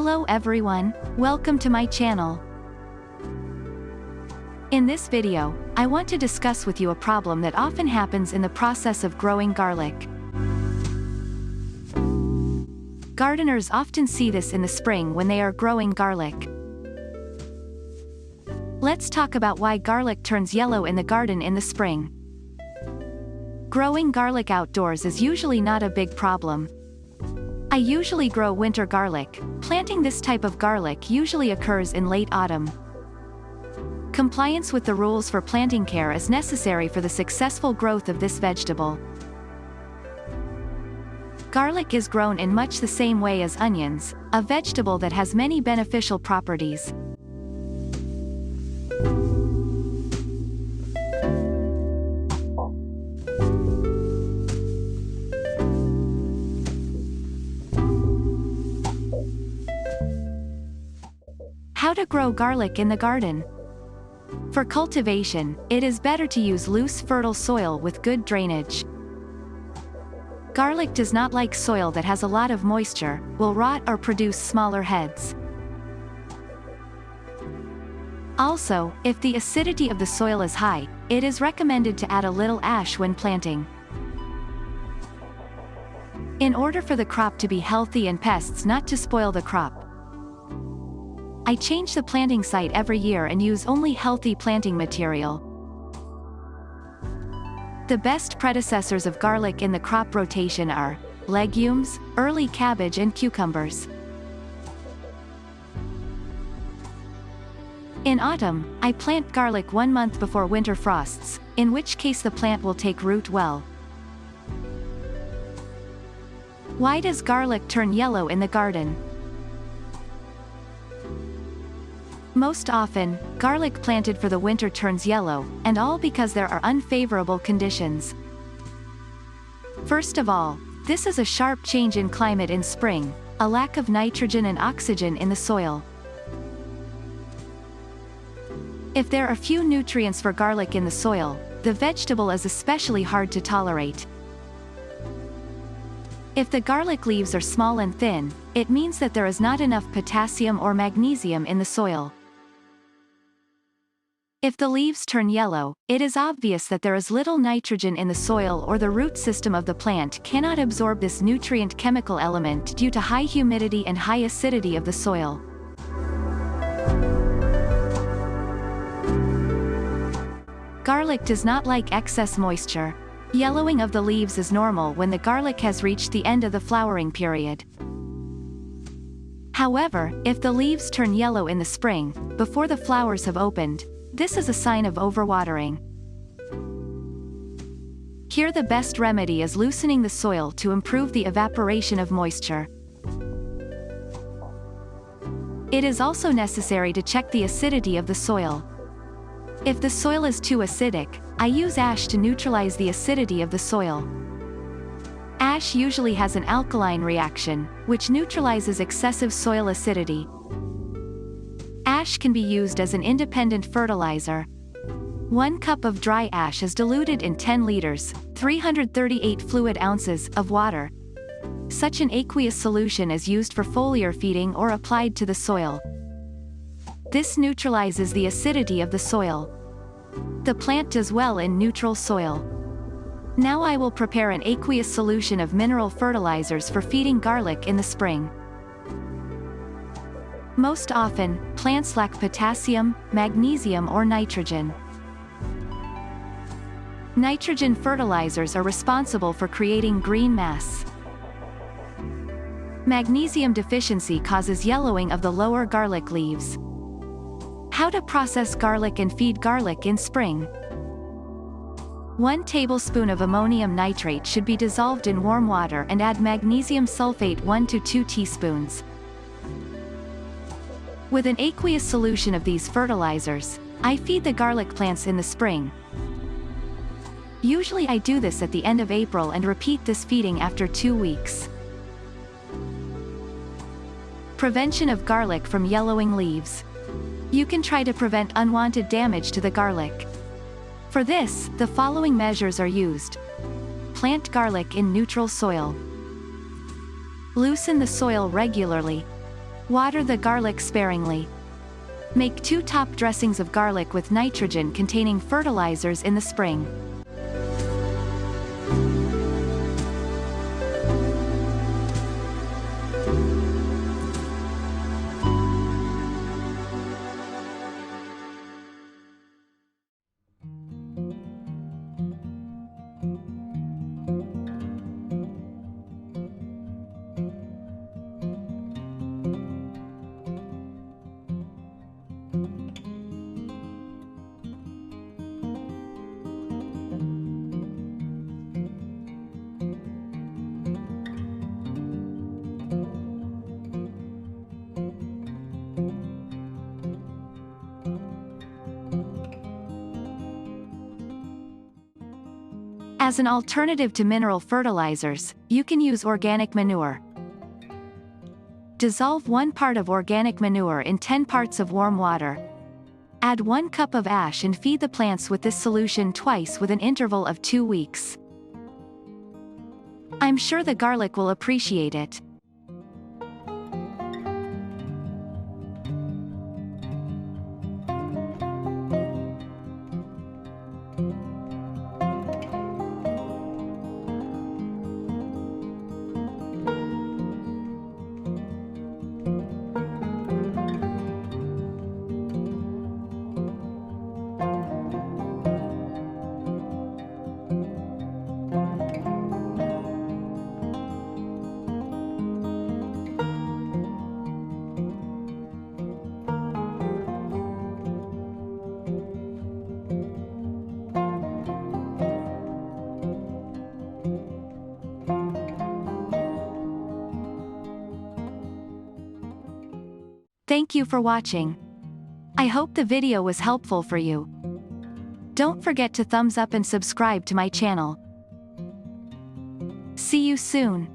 Hello everyone, welcome to my channel. In this video, I want to discuss with you a problem that often happens in the process of growing garlic. Gardeners often see this in the spring when they are growing garlic. Let's talk about why garlic turns yellow in the garden in the spring. Growing garlic outdoors is usually not a big problem. I usually grow winter garlic. Planting this type of garlic usually occurs in late autumn. Compliance with the rules for planting care is necessary for the successful growth of this vegetable. Garlic is grown in much the same way as onions, a vegetable that has many beneficial properties. How to grow garlic in the garden. For cultivation, it is better to use loose fertile soil with good drainage. Garlic does not like soil that has a lot of moisture, will rot or produce smaller heads. Also, if the acidity of the soil is high, it is recommended to add a little ash when planting. In order for the crop to be healthy and pests not to spoil the crop, I change the planting site every year and use only healthy planting material. The best predecessors of garlic in the crop rotation are legumes, early cabbage and cucumbers. In autumn, I plant garlic 1 month before winter frosts, in which case the plant will take root well. Why does garlic turn yellow in the garden? Most often, garlic planted for the winter turns yellow, and all because there are unfavorable conditions. First of all, this is a sharp change in climate in spring, a lack of nitrogen and oxygen in the soil. If there are few nutrients for garlic in the soil, the vegetable is especially hard to tolerate. If the garlic leaves are small and thin, it means that there is not enough potassium or magnesium in the soil. If the leaves turn yellow, it is obvious that there is little nitrogen in the soil or the root system of the plant cannot absorb this nutrient chemical element due to high humidity and high acidity of the soil. Garlic does not like excess moisture. Yellowing of the leaves is normal when the garlic has reached the end of the flowering period. However, if the leaves turn yellow in the spring, before the flowers have opened, this is a sign of overwatering. Here the best remedy is loosening the soil to improve the evaporation of moisture. It is also necessary to check the acidity of the soil. If the soil is too acidic, I use ash to neutralize the acidity of the soil. Ash usually has an alkaline reaction, which neutralizes excessive soil acidity. Ash can be used as an independent fertilizer. 1 cup of dry ash is diluted in 10 liters, 338 fluid ounces, of water. Such an aqueous solution is used for foliar feeding or applied to the soil. This neutralizes the acidity of the soil. The plant does well in neutral soil. Now I will prepare an aqueous solution of mineral fertilizers for feeding garlic in the spring. Most often, plants lack potassium, magnesium or nitrogen. Nitrogen fertilizers are responsible for creating green mass. Magnesium deficiency causes yellowing of the lower garlic leaves. How to process garlic and feed garlic in spring. 1 tablespoon of ammonium nitrate should be dissolved in warm water and add magnesium sulfate 1 to 2 teaspoons. With an aqueous solution of these fertilizers, I feed the garlic plants in the spring. Usually I do this at the end of April and repeat this feeding after 2 weeks. Prevention of garlic from yellowing leaves. You can try to prevent unwanted damage to the garlic. For this, the following measures are used. Plant garlic in neutral soil. Loosen the soil regularly. Water the garlic sparingly. Make 2 top dressings of garlic with nitrogen-containing fertilizers in the spring. As an alternative to mineral fertilizers, you can use organic manure. Dissolve 1 part of organic manure in 10 parts of warm water. Add 1 cup of ash and feed the plants with this solution twice with an interval of 2 weeks. I'm sure the garlic will appreciate it. Thank you for watching. I hope the video was helpful for you. Don't forget to thumbs up and subscribe to my channel. See you soon.